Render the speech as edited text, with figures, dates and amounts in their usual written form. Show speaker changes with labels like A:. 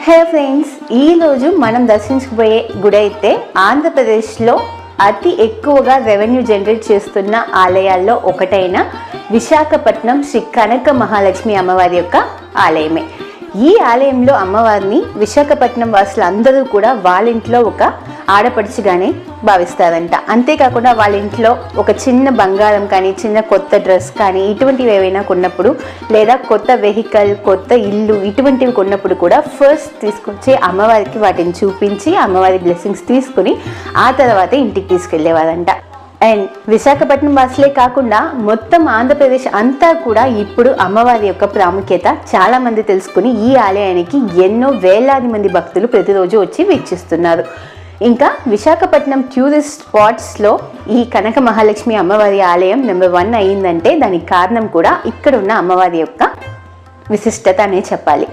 A: హే friends, ఈరోజు మనం దర్శించబోయే గుడి అయితే ఆంధ్రప్రదేశ్లో అతి ఎక్కువగా రెవెన్యూ జనరేట్ చేస్తున్న ఆలయాల్లో ఒకటైన విశాఖపట్నం శ్రీ కనక మహాలక్ష్మి అమ్మవారి యొక్క ఆలయమే. ఈ ఆలయంలో అమ్మవారిని విశాఖపట్నం వాసులు అందరూ కూడా వాళ్ళ ఇంట్లో ఒక ఆడపడుచుగానే భావిస్తారంట. అంతేకాకుండా వాళ్ళ ఇంట్లో ఒక చిన్న బంగారం కానీ, చిన్న కొత్త డ్రెస్ కానీ ఇటువంటివి ఏవైనా కొన్నప్పుడు, లేదా కొత్త వెహికల్, కొత్త ఇల్లు ఇటువంటివి కొన్నప్పుడు కూడా ఫస్ట్ తీసుకొచ్చి అమ్మవారికి వాటిని చూపించి అమ్మవారి బ్లెస్సింగ్స్ తీసుకుని ఆ తర్వాత ఇంటికి తీసుకెళ్లేవారంట. అండ్ విశాఖపట్నం వాసులే కాకుండా మొత్తం ఆంధ్రప్రదేశ్ అంతా కూడా ఇప్పుడు అమ్మవారి యొక్క ప్రాముఖ్యత చాలా మంది తెలుసుకుని ఈ ఆలయానికి ఎన్నో వేలాది మంది భక్తులు ప్రతిరోజు వచ్చి వీక్షిస్తున్నారు. ఇంకా విశాఖపట్నం టూరిస్ట్ స్పాట్స్లో ఈ కనక మహాలక్ష్మి అమ్మవారి ఆలయం నెంబర్ 1 అయ్యిందంటే దానికి కారణం కూడా ఇక్కడ ఉన్న అమ్మవారి యొక్క విశిష్టత అనే చెప్పాలి.